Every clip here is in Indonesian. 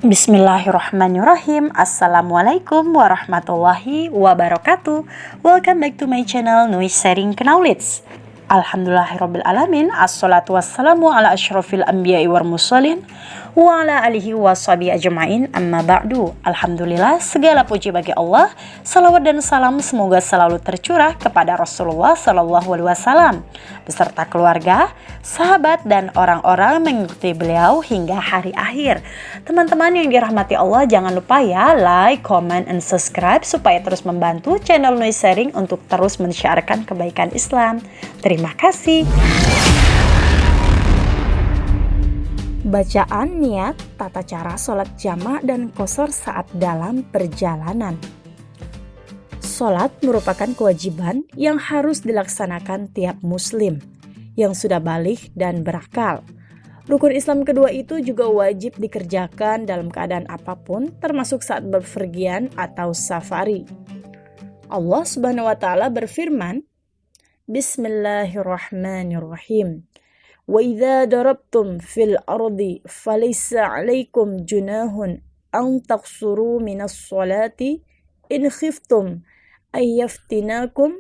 Bismillahirrahmanirrahim. Assalamualaikum warahmatullahi wabarakatuh. Welcome back to my channel Nuis Sharing Knowledge. Alhamdulillahirrabbilalamin. Assalatu wassalamu ala asyrafil anbiya'i wal mursalin wa ala alihi wa sahbihi ajma'in, amma ba'du. Alhamdulillah, segala puji bagi Allah. Salawat dan salam semoga selalu tercurah kepada Rasulullah Sallallahu Alaihi Wasallam beserta keluarga, sahabat, dan orang-orang mengikuti beliau hingga hari akhir. Teman-teman yang dirahmati Allah, jangan lupa ya like, comment, and subscribe supaya terus membantu channel Nuis Sharing untuk terus mensiarkan kebaikan Islam. Terima kasih. Bacaan niat, tata cara sholat jama' dan qashar saat dalam perjalanan. Sholat merupakan kewajiban yang harus dilaksanakan tiap muslim yang sudah baligh dan berakal. Rukun Islam kedua itu juga wajib dikerjakan dalam keadaan apapun, termasuk saat bepergian atau safari. Allah Subhanahu wa Ta'ala berfirman, Bismillahirrahmanirrahim. Wa idza darabtum fil ardi falaysa 'alaikum junahun an taqsuru minas sholati in khiftum ayyaftinakum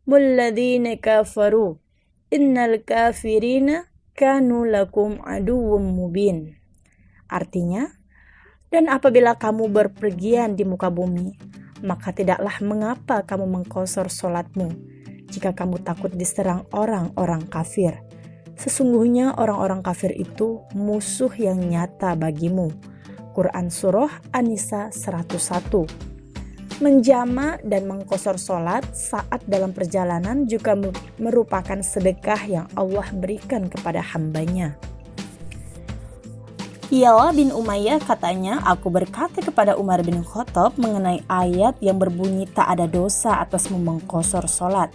mulladhina kafaru innal kafirina kanu lakum aduwwum mubin. Artinya, dan apabila kamu berpergian di muka bumi, maka tidaklah mengapa kamu mengqashar sholatmu jika kamu takut diserang orang-orang kafir. Sesungguhnya orang-orang kafir itu musuh yang nyata bagimu. Quran Surah An-Nisa 101. Menjama dan mengqashar sholat saat dalam perjalanan juga merupakan sedekah yang Allah berikan kepada hambanya. Yala bin Umayyah katanya, aku berkata kepada Umar bin Khattab mengenai ayat yang berbunyi tak ada dosa atasmu mengqashar sholat.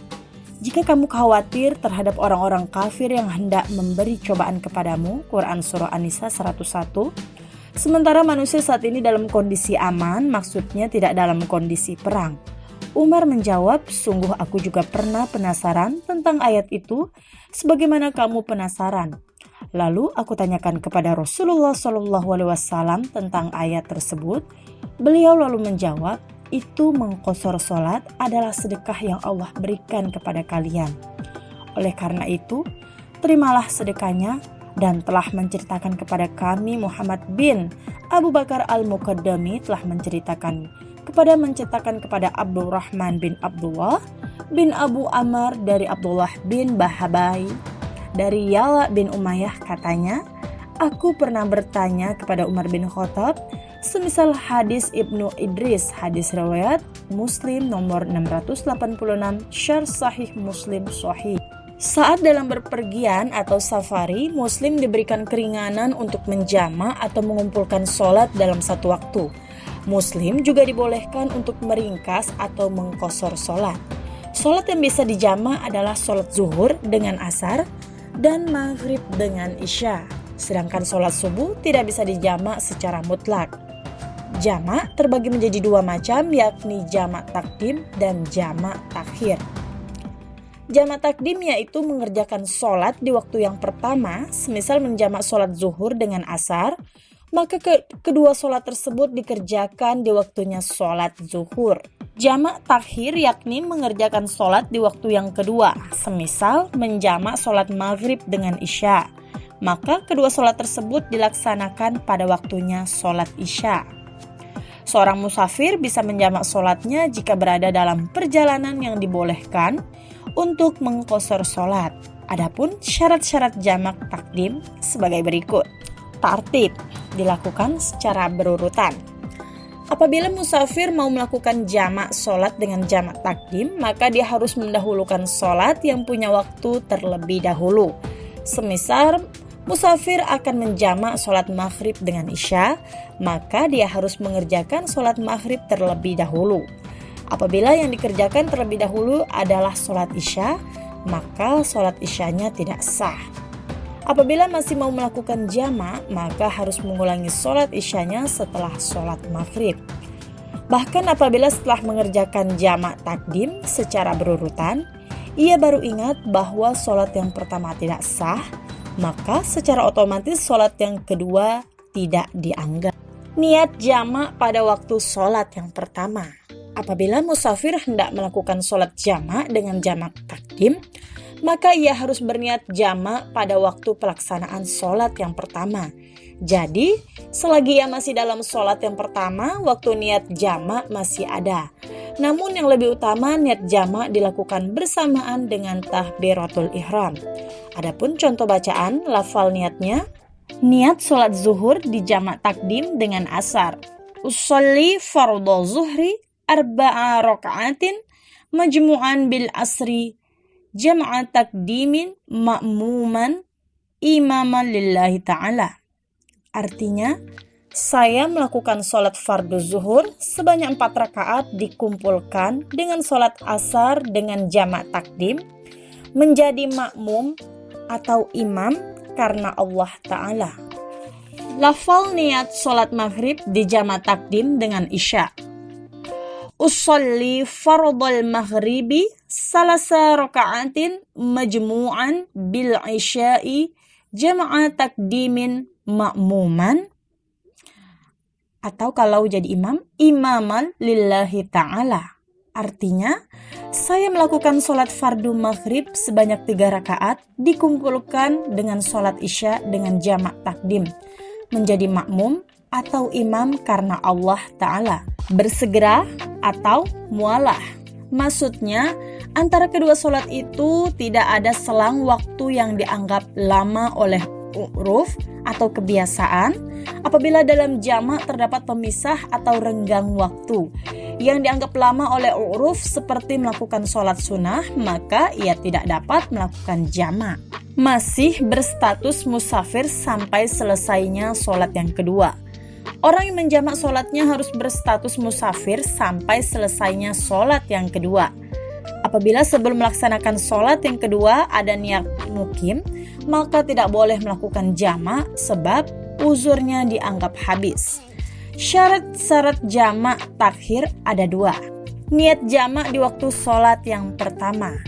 Jika kamu khawatir terhadap orang-orang kafir yang hendak memberi cobaan kepadamu, Quran Surah An-Nisa 101, sementara manusia saat ini dalam kondisi aman, maksudnya tidak dalam kondisi perang. Umar menjawab, sungguh aku juga pernah penasaran tentang ayat itu, sebagaimana kamu penasaran. Lalu aku tanyakan kepada Rasulullah SAW tentang ayat tersebut. Beliau lalu menjawab, itu mengqashar sholat adalah sedekah yang Allah berikan kepada kalian. Oleh karena itu, terimalah sedekahnya, dan telah menceritakan kepada kami Muhammad bin Abu Bakar Al-Muqaddami telah menceritakan kepada Abdurrahman bin Abdullah bin Abu Amr dari Abdullah bin Bahabai dari Yala bin Umayyah katanya, aku pernah bertanya kepada Umar bin Khattab semisal hadis Ibnu Idris, hadis riwayat Muslim nomor 686, syarh sahih Muslim sahih. Saat dalam berpergian atau safari, muslim diberikan keringanan untuk menjama atau mengumpulkan sholat dalam satu waktu. Muslim juga dibolehkan untuk meringkas atau mengqashar sholat. Sholat yang bisa dijama adalah sholat zuhur dengan asar dan maghrib dengan isya. Sedangkan sholat subuh tidak bisa dijama secara mutlak. Jamak terbagi menjadi dua macam, yakni jamak takdim dan jamak takhir. Jamak takdim yaitu mengerjakan sholat di waktu yang pertama, semisal menjamak sholat zuhur dengan asar, maka kedua sholat tersebut dikerjakan di waktunya sholat zuhur. Jamak takhir yakni mengerjakan sholat di waktu yang kedua, semisal menjamak sholat maghrib dengan isya, maka kedua sholat tersebut dilaksanakan pada waktunya sholat isya. Seorang musafir bisa menjamak sholatnya jika berada dalam perjalanan yang dibolehkan untuk mengqashar sholat. Adapun syarat-syarat jamak takdim sebagai berikut. Tartib dilakukan secara berurutan. Apabila musafir mau melakukan jamak sholat dengan jamak takdim, maka dia harus mendahulukan sholat yang punya waktu terlebih dahulu. Semisal musafir akan menjamak sholat maghrib dengan isya, maka dia harus mengerjakan sholat maghrib terlebih dahulu. Apabila yang dikerjakan terlebih dahulu adalah sholat isya, maka sholat isyanya tidak sah. Apabila masih mau melakukan jamak, maka harus mengulangi sholat isyanya setelah sholat maghrib. Bahkan apabila setelah mengerjakan jamak takdim secara berurutan, ia baru ingat bahwa sholat yang pertama tidak sah, maka secara otomatis sholat yang kedua tidak dianggap. Niat jamak pada waktu sholat yang pertama. Apabila musafir hendak melakukan sholat jamak dengan jamak takdim, maka ia harus berniat jamak pada waktu pelaksanaan sholat yang pertama. Jadi, selagi ia masih dalam sholat yang pertama, waktu niat jamak masih ada. Namun yang lebih utama, niat jamak dilakukan bersamaan dengan takbiratul ihram. Adapun contoh bacaan, lafal niatnya, niat sholat zuhur di jamak takdim dengan asar. Usolli fardhu zuhri arba'a raka'atin majmu'an bil asri jam'a takdimin ma'muman imaman lillahi ta'ala. Artinya, saya melakukan sholat fardu zuhur sebanyak 4 rakaat dikumpulkan dengan sholat asar dengan jamak takdim menjadi makmum atau imam karena Allah Ta'ala. Lafal niat sholat maghrib di jamak takdim dengan isya. Usolli fardhal maghribi salasa raka'atin majmu'an bil isya'i jama'a takdimin ma'muman. Atau kalau jadi imam, imaman lillahi ta'ala. Artinya, saya melakukan sholat fardu maghrib sebanyak 3 rakaat dikumpulkan dengan sholat isya dengan jamak takdim menjadi makmum atau imam karena Allah Ta'ala. Bersegera atau mualah. Maksudnya, antara kedua sholat itu tidak ada selang waktu yang dianggap lama oleh uruf atau kebiasaan. Apabila dalam jamak terdapat pemisah atau renggang waktu yang dianggap lama oleh uruf seperti melakukan sholat sunnah, maka ia tidak dapat melakukan jamak. Masih berstatus musafir sampai selesainya sholat yang kedua. Orang yang menjamak sholatnya harus berstatus musafir sampai selesainya sholat yang kedua. Apabila sebelum melaksanakan sholat yang kedua ada niat mukim, maka tidak boleh melakukan jamak sebab uzurnya dianggap habis. Syarat-syarat jamak takhir ada 2. Niat jamak di waktu sholat yang pertama.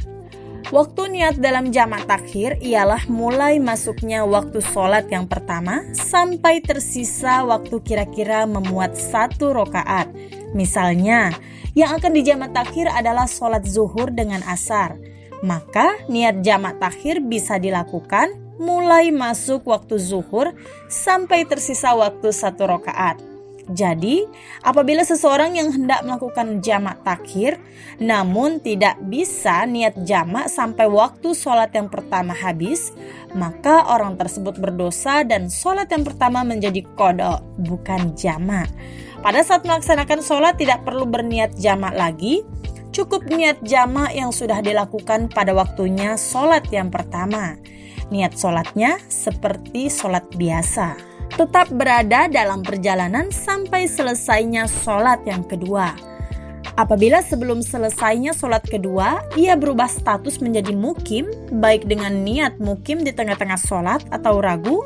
Waktu niat dalam jamak takhir ialah mulai masuknya waktu sholat yang pertama sampai tersisa waktu kira-kira memuat 1 rakaat. Misalnya, yang akan dijamak takhir adalah sholat zuhur dengan asar. Maka niat jamak takhir bisa dilakukan mulai masuk waktu zuhur sampai tersisa waktu 1 rakaat. Jadi, apabila seseorang yang hendak melakukan jamak takhir namun tidak bisa niat jamak sampai waktu sholat yang pertama habis, maka orang tersebut berdosa dan sholat yang pertama menjadi qada, bukan jamak. Pada saat melaksanakan sholat tidak perlu berniat jamak lagi, cukup niat jamak yang sudah dilakukan pada waktunya sholat yang pertama. Niat sholatnya seperti sholat biasa. Tetap berada dalam perjalanan sampai selesainya sholat yang kedua. Apabila sebelum selesainya sholat kedua, ia berubah status menjadi mukim, baik dengan niat mukim di tengah-tengah sholat atau ragu,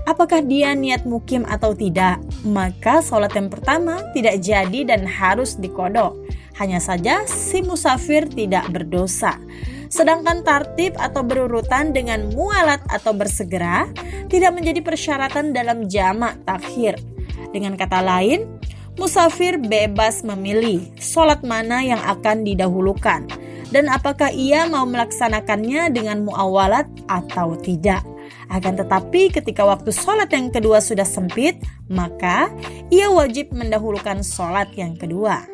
apakah dia niat mukim atau tidak, maka sholat yang pertama tidak jadi dan harus diqadha. Hanya saja si musafir tidak berdosa. Sedangkan tartib atau berurutan dengan mualat atau bersegera tidak menjadi persyaratan dalam jamak takhir. Dengan kata lain, musafir bebas memilih sholat mana yang akan didahulukan dan apakah ia mau melaksanakannya dengan muawalat atau tidak. Akan tetapi ketika waktu sholat yang kedua sudah sempit, maka ia wajib mendahulukan sholat yang kedua.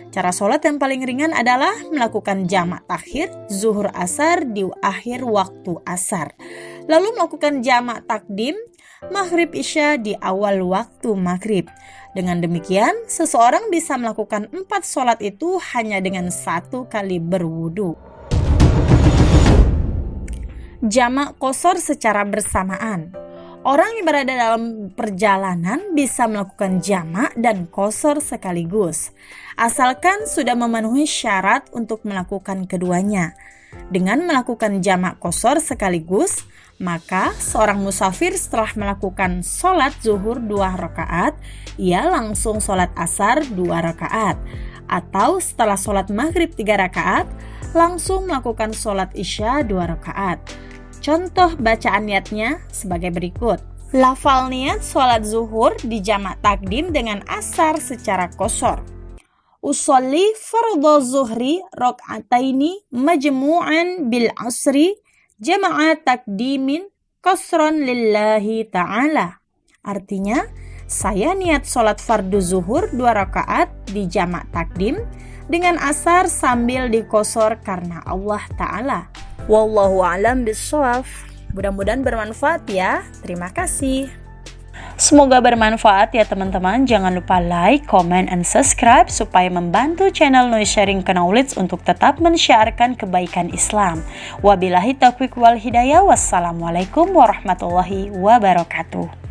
Cara sholat yang paling ringan adalah melakukan jamak takhir zuhur asar di akhir waktu asar. Lalu melakukan jamak takdim maghrib isya di awal waktu maghrib. Dengan demikian, seseorang bisa melakukan 4 sholat itu hanya dengan 1 kali berwudu. Jamak qashar secara bersamaan. Orang yang berada dalam perjalanan bisa melakukan jamak dan qashar sekaligus, asalkan sudah memenuhi syarat untuk melakukan keduanya. Dengan melakukan jamak qashar sekaligus, maka seorang musafir setelah melakukan sholat zuhur 2 rakaat, ia langsung sholat asar 2 rakaat. Atau setelah sholat maghrib 3 rakaat, langsung melakukan sholat isya 2 rakaat. Contoh bacaan niatnya sebagai berikut. Lafal niat sholat zuhur di jamak takdim dengan asar secara qashar. Usolli fardhu zuhri rak'ataini majmu'an bil asri jama'a takdimin qasran lillahi ta'ala. Artinya, saya niat sholat fardu zuhur 2 rakaat di jamak takdim dengan asar sambil dikosor karena Allah Ta'ala. Wallahu a'lam bishawab. Mudah-mudahan bermanfaat ya. Terima kasih. Semoga bermanfaat ya teman-teman. Jangan lupa like, comment, and subscribe supaya membantu channel Noise Sharing Knowledge untuk tetap mensyiarkan kebaikan Islam. Wabillahi taufiq wal hidayah. Wassalamualaikum warahmatullahi wabarakatuh.